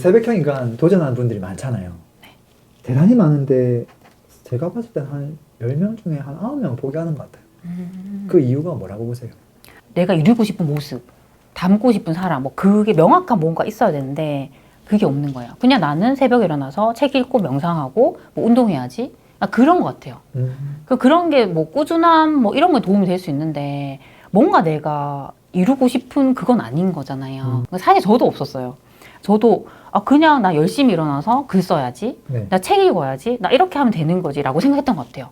새벽형 인간 도전하는 분들이 많잖아요. 네. 대단히 많은데 제가 봤을 때 한 10명 중에 한 9명 포기하는 것 같아요. 그 이유가 뭐라고 보세요? 내가 이루고 싶은 모습, 닮고 싶은 사람, 뭐 그게 명확한 뭔가 있어야 되는데 그게 없는 거예요. 그냥 나는 새벽에 일어나서 책 읽고 명상하고 뭐 운동해야지. 그런 것 같아요. 그런 게 뭐 꾸준함 뭐 이런 거에 도움이 될 수 있는데 뭔가 내가 이루고 싶은 그건 아닌 거잖아요. 사실 저도 없었어요. 저도 그냥 나 열심히 일어나서 글 써야지. 네. 나 책 읽어야지. 나 이렇게 하면 되는 거지 라고 생각했던 것 같아요.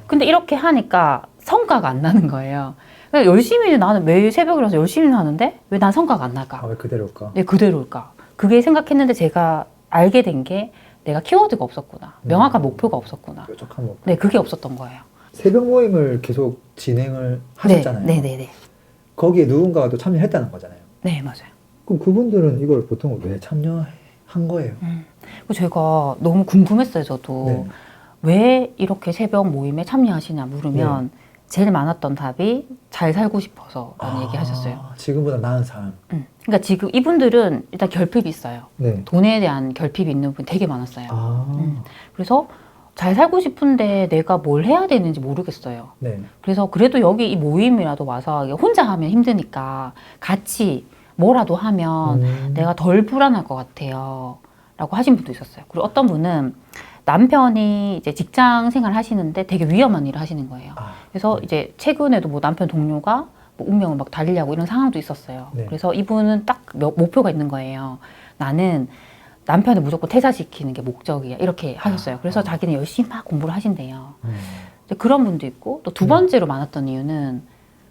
근데 이렇게 하니까 성과가 안 나는 거예요. 그러니까 열심히 나는 매일 새벽에 일어나서 열심히 하는데 왜 난 성과가 안 날까? 왜 그대로일까? 왜 그대로일까? 그게 생각했는데 제가 알게 된 게 내가 키워드가 없었구나. 명확한 목표가 없었구나. 뾰족한 목표. 네, 그게 없었던 거예요. 새벽 모임을 계속 진행을 하셨잖아요. 네. 거기에 누군가가 또 참여했다는 거잖아요. 네, 맞아요. 그럼 그분들은 이걸 보통 왜 참여한 거예요? 제가 너무 궁금했어요, 저도. 네. 왜 이렇게 새벽 모임에 참여하시냐 물으면 제일 많았던 답이 잘 살고 싶어서라는 얘기 하셨어요. 지금보다 나은 삶. 그러니까 지금 이분들은 일단 결핍이 있어요. 네. 돈에 대한 결핍이 있는 분 되게 많았어요. 그래서 잘 살고 싶은데 내가 뭘 해야 되는지 모르겠어요. 네. 그래서 그래도 여기 이 모임이라도 와서 혼자 하면 힘드니까 같이 뭐라도 하면 내가 덜 불안할 것 같아요. 라고 하신 분도 있었어요. 그리고 어떤 분은 남편이 이제 직장 생활 하시는데 되게 위험한 일을 하시는 거예요. 그래서 이제 최근에도 뭐 남편 동료가 뭐 운명을 막 달리려고 이런 상황도 있었어요. 네. 그래서 이분은 딱 목표가 있는 거예요. 나는 남편을 무조건 퇴사시키는 게 목적이야. 이렇게 하셨어요. 그래서 자기는 열심히 막 공부를 하신대요. 이제 그런 분도 있고 또 두 번째로 많았던 이유는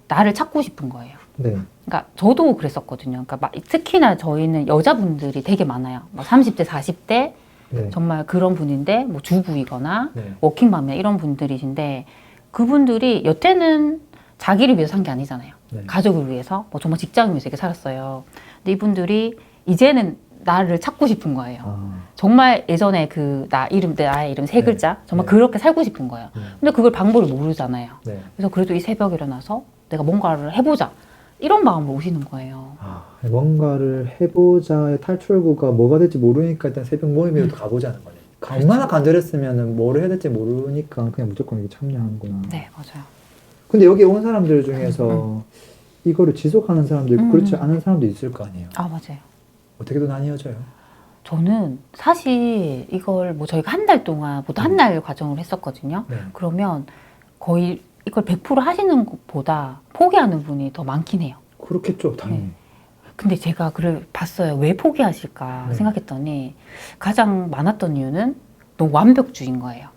나를 찾고 싶은 거예요. 네. 그러니까 저도 그랬었거든요. 그러니까 막 특히나 저희는 여자분들이 되게 많아요. 막 30대, 40대 네. 정말 그런 분인데 뭐 주부이거나 네. 워킹맘이나 이런 분들이신데 그분들이 여태는 자기를 위해서 산 게 아니잖아요. 네. 가족을 위해서 뭐 정말 직장을 위해서 이렇게 살았어요. 근데 이분들이 이제는 나를 찾고 싶은 거예요. 정말 예전에 나의 이름 세 글자 정말 네. 그렇게 살고 싶은 거예요. 근데 그걸 방법을 모르잖아요. 네. 그래서 그래도 이 새벽에 일어나서 내가 뭔가를 해보자 이런 마음으로 오시는 거예요. 뭔가를 해보자의 탈출구가 뭐가 될지 모르니까 일단 새벽 모임이라도 가보자는 거네. 얼마나 간절했으면 뭘 해야 될지 모르니까 그냥 무조건 이게 참여하는구나. 네, 맞아요. 근데 여기 온 사람들 중에서 이거를 지속하는 사람도 있고 그렇지 않은 사람도 있을 거 아니에요. 맞아요. 어떻게도 나뉘어져요? 저는 사실 이걸 뭐 저희가 한 달 동안 보통 한 달 과정을 했었거든요. 네. 그러면 거의 이걸 100% 하시는 것보다 포기하는 분이 더 많긴 해요. 그렇겠죠, 당연히. 근데 제가 그걸 봤어요. 왜 포기하실까 네. 생각했더니 가장 많았던 이유는 너무 완벽주의인 거예요.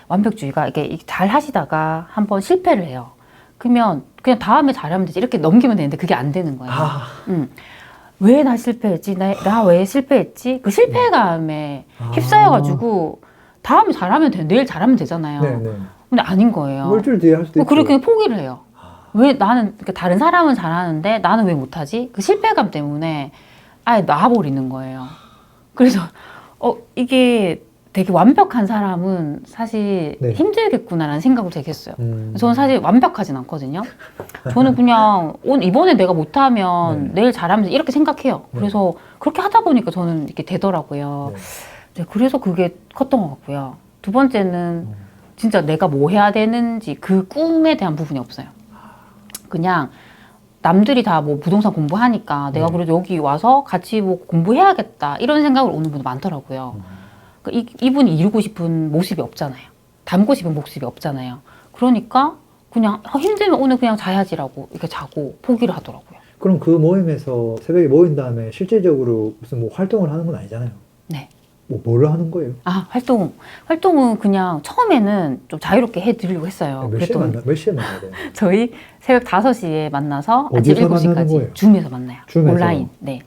완벽주의가 이게 잘 하시다가 한번 실패를 해요. 그러면 그냥 다음에 잘하면 되지 이렇게 넘기면 되는데 그게 안 되는 거예요. 왜 나 실패했지? 나 왜 실패했지? 그 실패감에 휩싸여가지고 다음에 잘하면 돼. 내일 잘하면 되잖아요. 네. 근데 아닌 거예요. 일주일 뒤에 할 수도 있고. 그렇게 포기를 해요. 왜 나는 그러니까 다른 사람은 잘하는데 나는 왜 못하지? 그 실패감 때문에 아예 놔버리는 거예요. 그래서 이게 되게 완벽한 사람은 사실 네. 힘들겠구나라는 생각을 되게 했어요. 저는 사실 완벽하진 않거든요. 저는 그냥 이번에 내가 못하면 내일 잘하면 돼 이렇게 생각해요. 그래서 그렇게 하다 보니까 저는 이렇게 되더라고요. 네, 그래서 그게 컸던 것 같고요. 두 번째는 진짜 내가 뭐 해야 되는지 그 꿈에 대한 부분이 없어요. 그냥 남들이 다 뭐 부동산 공부하니까 내가 그래도 여기 와서 같이 뭐 공부해야겠다 이런 생각으로 오는 분도 많더라고요. 그러니까 이분이 이루고 싶은 모습이 없잖아요. 닮고 싶은 모습이 없잖아요. 그러니까 그냥 힘들면 오늘 그냥 자야지라고 이렇게 자고 포기를 하더라고요. 그럼 그 모임에서 새벽에 모인 다음에 실질적으로 무슨 뭐 활동을 하는 건 아니잖아요. 네. 뭘 하는 거예요? 활동은 그냥 처음에는 좀 자유롭게 해드리려고 했어요. 몇 시에 만나야 돼요? 저희 새벽 5시에 만나서 아침 어디서 만나는 7시까지 거예요? 줌에서 만나요. 줌에서? 온라인. 네.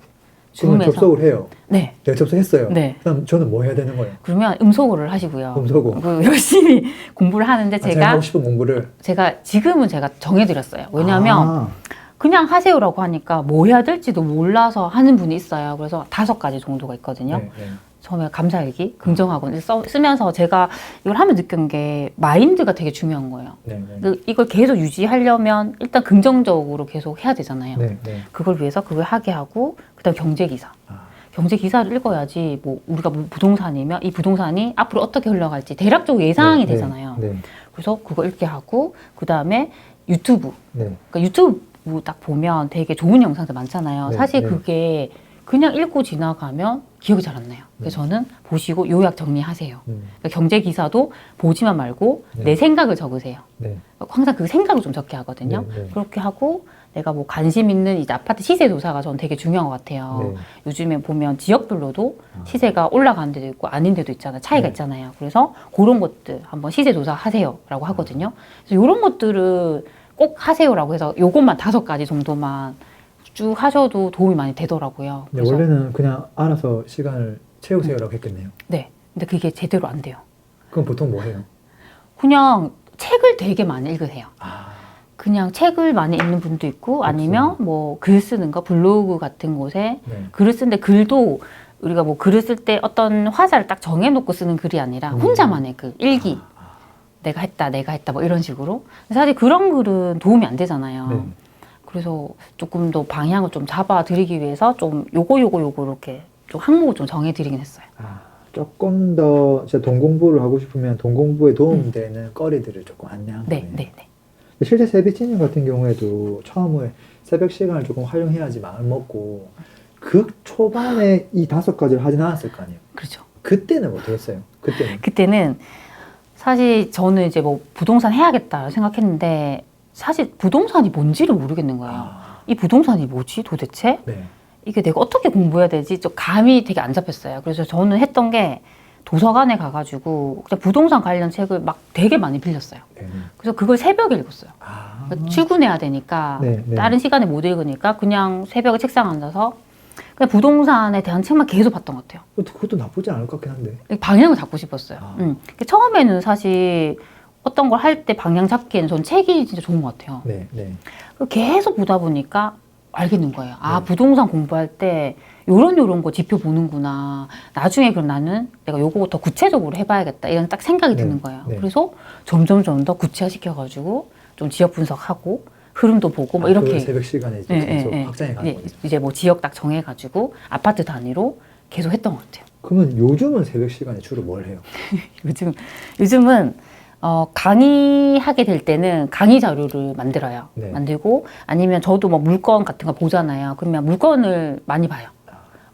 그러면 접속을 해요? 네. 내가 접속했어요? 네. 그럼 저는 뭐 해야 되는 거예요? 그러면 음소거를 하시고요. 음소거. 열심히 공부를 하는데 제가 하고 싶은 공부를 지금은 제가 정해드렸어요. 왜냐하면 그냥 하세요라고 하니까 뭐 해야 될지도 몰라서 하는 분이 있어요. 그래서 5가지 정도가 있거든요. 네. 처음에 감사일기, 긍정학원 쓰면서 제가 이걸 하면 느낀 게 마인드가 되게 중요한 거예요. 이걸 계속 유지하려면 일단 긍정적으로 계속 해야 되잖아요. 그걸 위해서 그걸 하게 하고 그다음 경제기사. 경제 기사를 읽어야지 뭐 우리가 뭐 부동산이면 이 부동산이 앞으로 어떻게 흘러갈지 대략적으로 예상이 되잖아요. 네. 그래서 그거 읽게 하고 그 다음에 유튜브. 네. 그러니까 유튜브 딱 보면 되게 좋은 영상들 많잖아요. 네, 사실 네. 그게 그냥 읽고 지나가면 기억이 잘 안 나요. 그래서 저는 보시고 요약 정리하세요. 그러니까 경제 기사도 보지만 말고 네. 내 생각을 적으세요. 네. 항상 그 생각을 좀 적게 하거든요. 네, 네. 그렇게 하고 내가 뭐 관심 있는 이제 아파트 시세 조사가 저는 되게 중요한 것 같아요. 네. 요즘에 보면 지역별로도 시세가 올라가는 데도 있고 아닌 데도 있잖아요. 차이가 네. 있잖아요. 그래서 그런 것들 한번 시세 조사 하세요라고 하거든요. 그래서 이런 것들을 꼭 하세요라고 해서 요것만 5가지 정도만 쭉 하셔도 도움이 많이 되더라고요. 네, 그래서 원래는 그냥 알아서 시간을 채우세요라고 했겠네요. 네. 근데 그게 제대로 안 돼요. 그럼 보통 뭐 해요? 그냥 책을 되게 많이 읽으세요. 아, 그냥 책을 많이 읽는 분도 있고 아니면 뭐 글 쓰는 거 블로그 같은 곳에 네. 글을 쓰는데 글도 우리가 뭐 글을 쓸 때 어떤 화자를 딱 정해놓고 쓰는 글이 아니라 혼자만의 글, 일기. 내가 했다 뭐 이런 식으로. 사실 그런 글은 도움이 안 되잖아요. 네. 그래서 조금 더 방향을 좀 잡아드리기 위해서 좀 요거 이렇게 좀 항목을 좀 정해드리긴 했어요. 아, 조금 더 진짜 돈 공부를 하고 싶으면 돈 공부에 도움되는 거리들을 조금 안내한 네, 거네요. 네, 네. 실제 세비치님 같은 경우에도 처음에 새벽 시간을 조금 활용해야지 마음 먹고 그 초반에 이 5가지를 하진 않았을 거 아니에요. 그렇죠. 그때는 어떻게 했어요? 그때는 사실 저는 이제 뭐 부동산 해야겠다 생각했는데 사실 부동산이 뭔지를 모르겠는 거예요. 아, 이 부동산이 뭐지 도대체? 네. 이게 내가 어떻게 공부해야 되지? 좀 감이 되게 안 잡혔어요. 그래서 저는 했던 게 도서관에 가가지고 그냥 부동산 관련 책을 막 되게 많이 빌렸어요. 네. 그래서 그걸 새벽에 읽었어요. 아, 그러니까 출근해야 되니까 네, 네. 다른 시간에 못 읽으니까 그냥 새벽에 책상 앉아서 그냥 부동산에 대한 책만 계속 봤던 것 같아요. 그것도 나쁘지 않을 것 같긴 한데. 방향을 잡고 싶었어요. 아. 처음에는 사실 어떤 걸 할 때 방향 잡기에는 전 책이 진짜 좋은 것 같아요. 네, 네. 계속 보다 보니까 알겠는 거예요. 아, 네. 부동산 공부할 때 요런 거 지표 보는구나. 나중에 그럼 나는 내가 요거 더 구체적으로 해봐야겠다. 이런 딱 생각이 네. 드는 거예요. 네. 그래서 점점 더 구체화시켜가지고 좀 지역 분석하고 흐름도 보고 뭐 그걸 이렇게 새벽 시간에 이제 계속 확장해 가는 거죠. 이제 뭐 지역 딱 정해가지고 아파트 단위로 계속 했던 것 같아요. 그러면 요즘은 새벽 시간에 주로 뭘 해요? 요즘은 강의하게 될 때는 강의 자료를 만들어요. 네. 만들고 아니면 저도 뭐 물건 같은 거 보잖아요. 그러면 물건을 많이 봐요.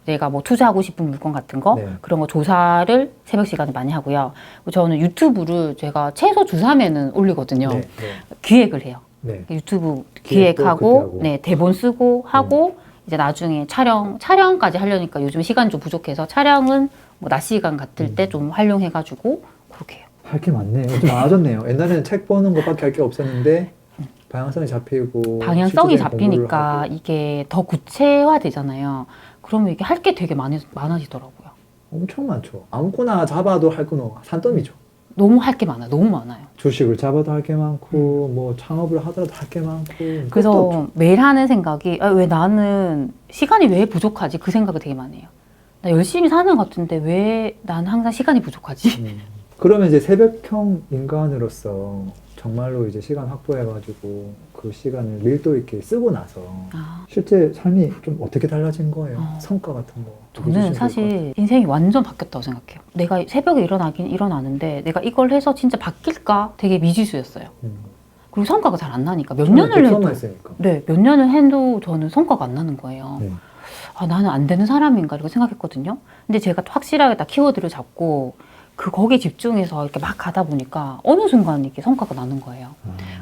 내가 뭐 투자하고 싶은 물건 같은 거 네. 그런 거 조사를 새벽 시간에 많이 하고요. 그리고 저는 유튜브를 제가 최소 주 3회는 올리거든요. 네, 네, 기획을 해요. 네. 유튜브 기획도 그때 기획하고 하고. 네, 대본 쓰고 하고 이제 나중에 촬영까지 하려니까 요즘 시간이 좀 부족해서 촬영은 뭐 낮 시간 같을 때 좀 활용해가지고 그렇게 해요. 할 게 많네요. 좀 많아졌네요. 옛날에는 책 보는 것밖에 할 게 없었는데 방향성이 잡히고 방향성이 실질적인 공부를 잡히니까 하고. 이게 더 구체화되잖아요. 그러면 이게 할 게 되게 많아지더라고요. 엄청 많죠. 아무거나 잡아도 할 건 산더미죠. 너무 할 게 많아요. 너무 많아요. 주식을 잡아도 할 게 많고 뭐 창업을 하더라도 할 게 많고 끝도 없죠. 그래서 매일 하는 생각이 왜 나는 시간이 왜 부족하지? 그 생각을 되게 많이 해요. 나 열심히 사는 것 같은데 왜 나는 항상 시간이 부족하지? 그러면 이제 새벽형 인간으로서 정말로 이제 시간 확보해가지고 그 시간을 밀도 있게 쓰고 나서 아, 실제 삶이 좀 어떻게 달라진 거예요? 성과 같은 거. 저는 사실 인생이 완전 바뀌었다고 생각해요. 내가 새벽에 일어나긴 일어나는데 내가 이걸 해서 진짜 바뀔까? 되게 미지수였어요. 그리고 성과가 잘 안 나니까 몇 년을 해도 했으니까. 네, 몇 년을 해도 저는 성과가 안 나는 거예요. 네. 아, 나는 안 되는 사람인가 이렇게 생각했거든요. 근데 제가 또 확실하게 딱 키워드를 잡고 거기에 집중해서 이렇게 막 가다 보니까 어느 순간 이렇게 성과가 나는 거예요.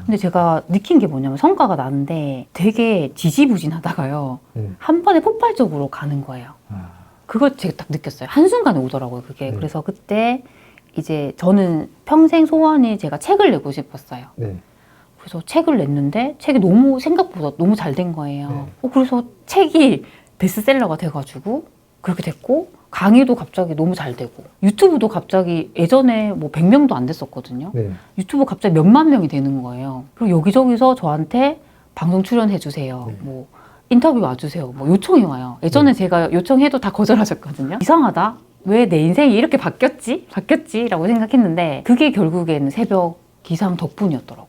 근데 제가 느낀 게 뭐냐면 성과가 나는데 되게 지지부진하다가요. 한 번에 폭발적으로 가는 거예요. 그걸 제가 딱 느꼈어요. 한순간에 오더라고요, 그게. 네. 그래서 그때 이제 저는 평생 소원이 제가 책을 내고 싶었어요. 네. 그래서 책을 냈는데 책이 너무 생각보다 너무 잘 된 거예요. 그래서 책이 베스트셀러가 돼가지고 그렇게 됐고 강의도 갑자기 너무 잘 되고 유튜브도 갑자기 예전에 뭐 100명도 안 됐었거든요. 네. 유튜브 갑자기 몇만 명이 되는 거예요. 그리고 여기저기서 저한테 방송 출연해 주세요. 네. 뭐 인터뷰 와주세요. 뭐 요청이 와요. 예전에 제가 요청해도 다 거절하셨거든요. 이상하다. 왜 내 인생이 이렇게 바뀌었지? 라고 생각했는데 그게 결국에는 새벽 기상 덕분이었더라고요.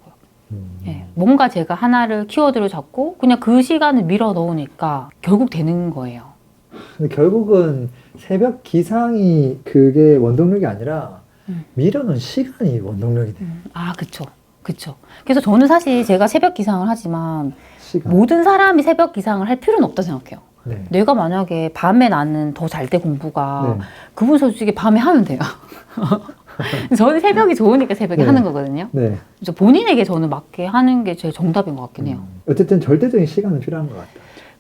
예, 뭔가 제가 하나를 키워드를 잡고 그냥 그 시간을 밀어 넣으니까 결국 되는 거예요. 근데 결국은 새벽 기상이 그게 원동력이 아니라 미뤄놓은 시간이 원동력이네. 아, 그쵸. 그쵸. 그래서 저는 사실 제가 새벽 기상을 하지만 시간. 모든 사람이 새벽 기상을 할 필요는 없다 생각해요. 네. 내가 만약에 밤에 나는 더 잘 때 공부가 네. 그분 솔직히 밤에 하면 돼요. 저는 새벽이 좋으니까 새벽에 네. 하는 거거든요. 네. 그래서 본인에게 저는 맞게 하는 게 제일 정답인 것 같긴 해요. 어쨌든 절대적인 시간은 필요한 것 같다.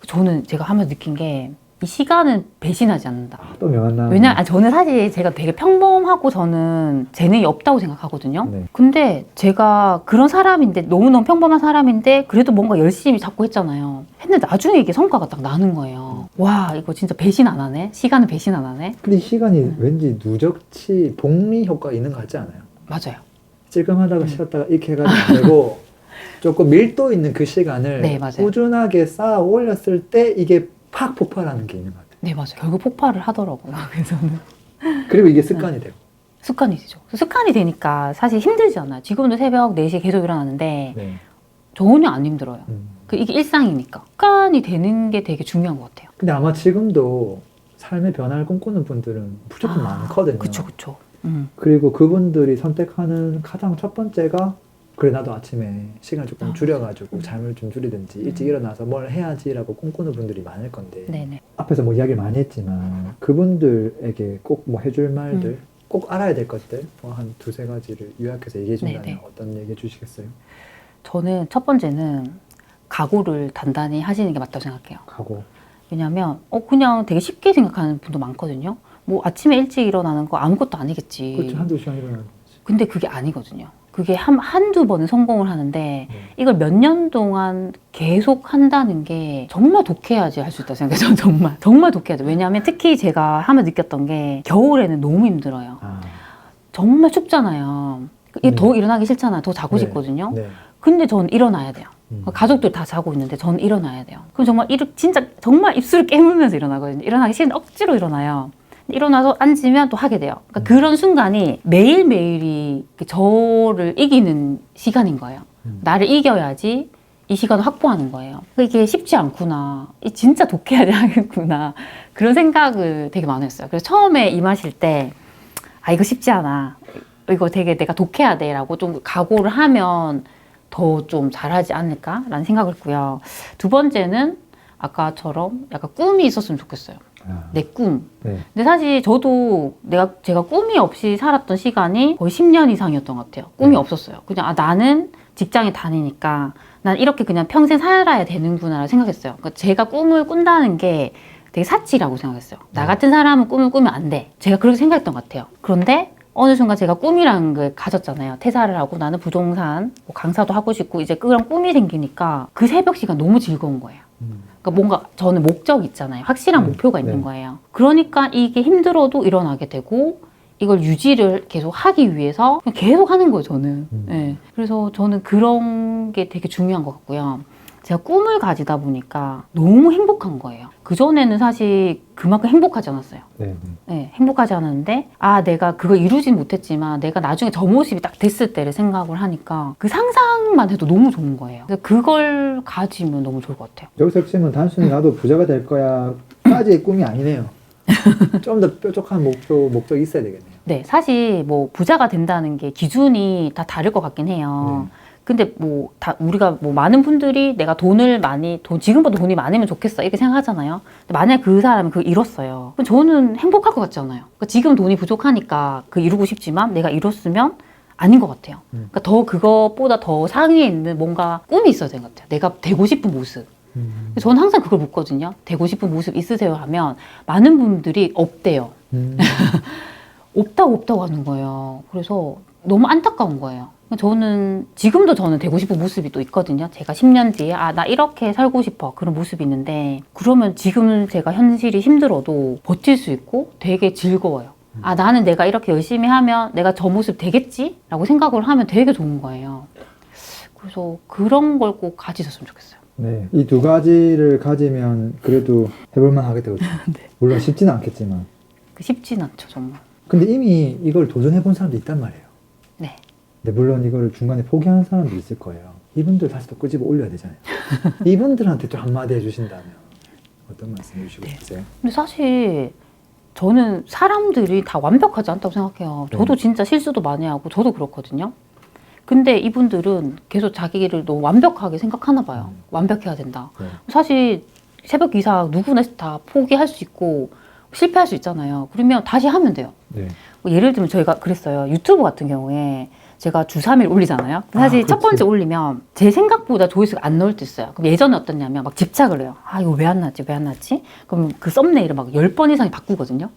저는 제가 하면서 느낀 게 이 시간은 배신하지 않는다. 또 명한 나. 저는 사실 제가 되게 평범하고 저는 재능이 없다고 생각하거든요. 네. 근데 제가 그런 사람인데 너무너무 평범한 사람인데 그래도 뭔가 열심히 자꾸 했잖아요. 했는데 나중에 이게 성과가 딱 나는 거예요. 와, 이거 진짜 배신 안 하네? 시간은 배신 안 하네? 근데 이 시간이 왠지 누적치 복리 효과가 있는 것 같지 않아요? 맞아요. 찔끔하다가 쉬었다가 이렇게 해가지고 안 되고 조금 밀도 있는 그 시간을 네, 맞아요. 꾸준하게 쌓아 올렸을 때 이게 팍 폭발하는 게 있는 것 같아요. 네, 맞아요. 결국 폭발을 하더라고요. 그래서는. 그리고 이게 습관이 되고. 습관이 되죠. 습관이 되니까 사실 힘들지 않아요. 지금도 새벽 4시에 계속 일어나는데 네. 전혀 안 힘들어요. 이게 일상이니까. 습관이 되는 게 되게 중요한 것 같아요. 근데 아마 지금도 삶의 변화를 꿈꾸는 분들은 무조건 많거든요. 그쵸, 그쵸. 그리고 그분들이 선택하는 가장 첫 번째가 그래 나도 아침에 시간을 조금 줄여가지고 잠을 좀 줄이든지 일찍 일어나서 뭘 해야지라고 꿈꾸는 분들이 많을 건데 네네. 앞에서 뭐 이야기를 많이 했지만 그분들에게 꼭 뭐 해줄 말들 꼭 알아야 될 것들 뭐 한 두세 가지를 요약해서 얘기해 준다면 네네. 어떤 얘기 해주시겠어요? 저는 첫 번째는 각오를 단단히 하시는 게 맞다고 생각해요. 가고 왜냐면 그냥 되게 쉽게 생각하는 분도 많거든요. 뭐 아침에 일찍 일어나는 거 아무것도 아니겠지. 그렇죠. 한두 시간 일어나는 거지. 근데 그게 아니거든요. 그게 한두 번은 성공을 하는데 이걸 몇 년 동안 계속 한다는 게 정말 독해야지 할 수 있다고 생각해요. 저는 정말 독해야죠. 왜냐하면 특히 제가 하면 느꼈던 게 겨울에는 너무 힘들어요. 정말 춥잖아요. 네. 더 일어나기 싫잖아요. 더 자고 네. 싶거든요. 네. 근데 전 일어나야 돼요. 가족들 다 자고 있는데 전 일어나야 돼요. 그럼 정말 진짜 정말 입술을 깨물면서 일어나거든요. 일어나기 싫은데 억지로 일어나요. 일어나서 앉으면 또 하게 돼요. 그러니까 그런 순간이 매일매일이 저를 이기는 시간인 거예요. 나를 이겨야지 이 시간을 확보하는 거예요. 이게 쉽지 않구나. 진짜 독해야 되겠구나. 그런 생각을 되게 많이 했어요. 그래서 처음에 임하실 때 이거 쉽지 않아. 이거 되게 내가 독해야 돼 라고 좀 각오를 하면 더 좀 잘하지 않을까라는 생각을 했고요. 두 번째는 아까처럼 약간 꿈이 있었으면 좋겠어요. 내 꿈. 네. 근데 사실 저도 제가 꿈이 없이 살았던 시간이 거의 10년 이상이었던 것 같아요. 꿈이 없었어요. 그냥 나는 직장에 다니니까 난 이렇게 그냥 평생 살아야 되는구나 생각했어요. 그러니까 제가 꿈을 꾼다는 게 되게 사치라고 생각했어요. 나 같은 사람은 꿈을 꾸면 안 돼. 제가 그렇게 생각했던 것 같아요. 그런데 어느 순간 제가 꿈이라는 걸 가졌잖아요. 퇴사를 하고 나는 부동산, 뭐 강사도 하고 싶고 이제 그런 꿈이 생기니까 그 새벽 시간 너무 즐거운 거예요. 그러니까 뭔가 저는 목적이 있잖아요. 확실한 목표가 있는 거예요. 그러니까 이게 힘들어도 일어나게 되고 이걸 유지를 계속 하기 위해서 그냥 계속 하는 거예요, 저는. 네. 그래서 저는 그런 게 되게 중요한 것 같고요. 제가 꿈을 가지다 보니까 너무 행복한 거예요. 그전에는 사실 그만큼 행복하지 않았어요. 네. 네, 행복하지 않았는데 내가 그걸 이루진 못했지만 내가 나중에 저 모습이 딱 됐을 때를 생각을 하니까 그 상상만 해도 너무 좋은 거예요. 그래서 그걸 가지면 너무 좋을 것 같아요. 여기서 핵심은 단순히 나도 부자가 될 거야 까지의 꿈이 아니네요. 좀 더 뾰족한 목적이 있어야 되겠네요. 네, 사실 뭐 부자가 된다는 게 기준이 다 다를 것 같긴 해요. 근데 뭐 우리가 뭐 많은 분들이 내가 지금보다 돈이 많으면 좋겠어 이렇게 생각하잖아요. 근데 만약 그 사람이 그걸 잃었어요. 그럼 저는 행복할 것 같지 않아요. 그러니까 지금 돈이 부족하니까 그 이루고 싶지만 내가 이뤘으면 아닌 것 같아요. 그러니까 그것보다 더 상위에 있는 뭔가 꿈이 있어야 되는 것 같아요. 내가 되고 싶은 모습. 저는 항상 그걸 묻거든요. 되고 싶은 모습 있으세요? 하면 많은 분들이 없대요. 없다고 하는 거예요. 그래서 너무 안타까운 거예요. 저는 되고 싶은 모습이 또 있거든요. 제가 10년 뒤에 나 이렇게 살고 싶어 그런 모습이 있는데 그러면 지금 제가 현실이 힘들어도 버틸 수 있고 되게 즐거워요. 나는 내가 이렇게 열심히 하면 내가 저 모습 되겠지? 라고 생각을 하면 되게 좋은 거예요. 그래서 그런 걸 꼭 가지셨으면 좋겠어요. 네, 이 두 가지를 가지면 그래도 해볼만 하게 되거든요. 네. 물론 쉽지는 않겠지만. 쉽진 않죠, 정말. 근데 이미 이걸 도전해본 사람도 있단 말이에요. 네. 근데 물론 이거를 중간에 포기하는 사람도 있을 거예요. 이분들 다시 또 끄집어 올려야 되잖아요. 이분들한테 좀 한마디 해주신다면. 어떤 말씀 해주시고 네. 싶으세요? 근데 사실 저는 사람들이 다 완벽하지 않다고 생각해요. 저도 진짜 실수도 많이 하고 저도 그렇거든요. 근데 이분들은 계속 자기를 너무 완벽하게 생각하나 봐요. 완벽해야 된다. 네. 사실 새벽 기상 누구나 다 포기할 수 있고 실패할 수 있잖아요. 그러면 다시 하면 돼요. 네. 뭐 예를 들면 저희가 그랬어요. 유튜브 같은 경우에 제가 주 3일 올리잖아요. 사실 첫 번째 올리면 제 생각보다 조회수가 안 나올 때 있어요. 그럼 예전에 어떻냐면 막 집착을 해요. 아, 이거 왜 안 났지? 왜 안 났지? 그럼 그 썸네일을 막 10번 이상 바꾸거든요.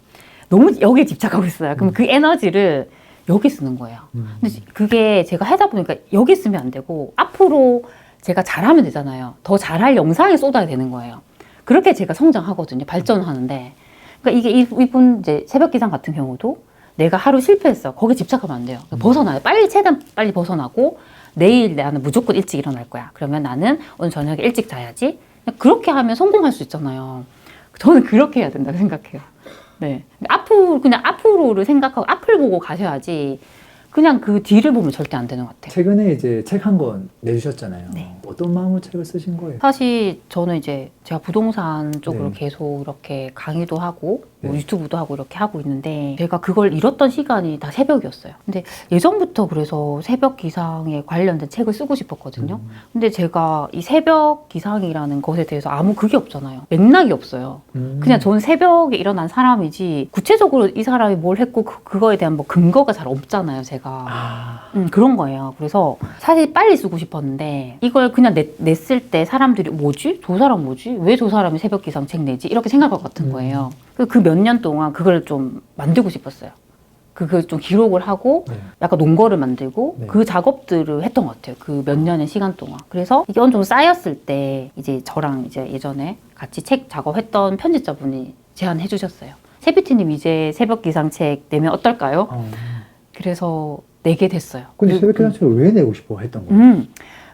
너무 여기에 집착하고 있어요. 그럼 그 에너지를 여기 쓰는 거예요. 근데 그게 제가 하다 보니까 여기 쓰면 안 되고 앞으로 제가 잘하면 되잖아요. 더 잘할 영상에 쏟아야 되는 거예요. 그렇게 제가 성장하거든요. 발전하는데. 그러니까 이게 이분 이제 새벽 기상 같은 경우도 내가 하루 실패했어. 거기에 집착하면 안 돼요. 벗어나요. 빨리 최대한 빨리 벗어나고 내일 나는 무조건 일찍 일어날 거야. 그러면 나는 오늘 저녁에 일찍 자야지. 그렇게 하면 성공할 수 있잖아요. 저는 그렇게 해야 된다고 생각해요. 네. 그냥 앞으로를 생각하고 앞을 보고 가셔야지. 그냥 그 뒤를 보면 절대 안 되는 것 같아요. 최근에 이제 책 한 권 내주셨잖아요. 네. 어떤 마음으로 책을 쓰신 거예요? 사실 저는 이제 제가 부동산 쪽으로 네. 계속 이렇게 강의도 하고 뭐 네. 유튜브도 하고 이렇게 하고 있는데 제가 그걸 잃었던 시간이 다 새벽이었어요. 근데 예전부터 그래서 새벽 기상에 관련된 책을 쓰고 싶었거든요. 근데 제가 이 새벽 기상이라는 것에 대해서 아무 그게 없잖아요. 맥락이 없어요. 그냥 저는 새벽에 일어난 사람이지 구체적으로 이 사람이 뭘 했고 그거에 대한 뭐 근거가 잘 없잖아요, 제가. 그런 거예요. 그래서 사실 빨리 쓰고 싶었는데 이걸 그냥 냈을 때 사람들이 뭐지? 저 사람 뭐지? 왜 저 사람이 새벽 기상 책 내지? 이렇게 생각할 것 같은 거예요. 그 몇 년 동안 그걸 좀 만들고 싶었어요. 그걸 좀 기록을 하고 네. 약간 논거를 만들고 네. 그 작업들을 했던 것 같아요. 그 몇 년의 시간 동안. 그래서 이게 어느 정도 쌓였을 때 이제 저랑 이제 예전에 같이 책 작업했던 편집자분이 제안해 주셨어요. 세피티님 이제 새벽 기상 책 내면 어떨까요? 그래서 내게 됐어요. 근데 새벽 기상 책을 왜 내고 싶어 했던 거예요?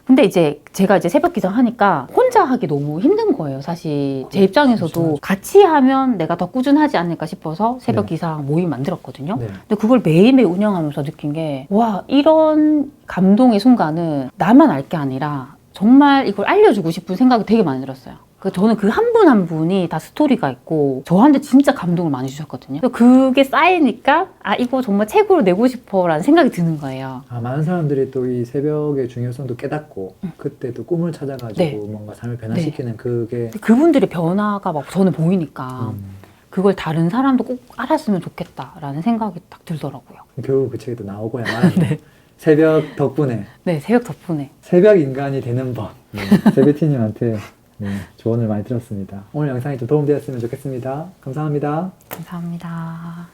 근데 이제 제가 이제 새벽 기상 하니까 혼자 하기 너무 힘든 거예요. 사실 제 입장에서도 그렇죠. 같이 하면 내가 더 꾸준하지 않을까 싶어서 새벽 네. 기상 모임 만들었거든요. 네. 근데 그걸 매일매일 운영하면서 느낀 게 와, 이런 감동의 순간은 나만 알 게 아니라 정말 이걸 알려주고 싶은 생각이 되게 많이 들었어요. 저는 그 한 분 한 분이 다 스토리가 있고 저한테 진짜 감동을 많이 주셨거든요. 그게 쌓이니까 아, 이거 정말 책으로 내고 싶어라는 생각이 드는 거예요. 많은 사람들이 또 이 새벽의 중요성도 깨닫고 그때 또 꿈을 찾아가지고 네. 뭔가 삶을 변화시키는 그게 그분들의 변화가 막 저는 보이니까 그걸 다른 사람도 꼭 알았으면 좋겠다라는 생각이 딱 들더라고요. 결국 그 책에도 나오고야 말았네요. 새벽 덕분에 네, 새벽 덕분에. 새벽 인간이 되는 법. 세비티님한테 조언을 많이 들었습니다. 오늘 영상이 좀 도움되었으면 좋겠습니다. 감사합니다. 감사합니다.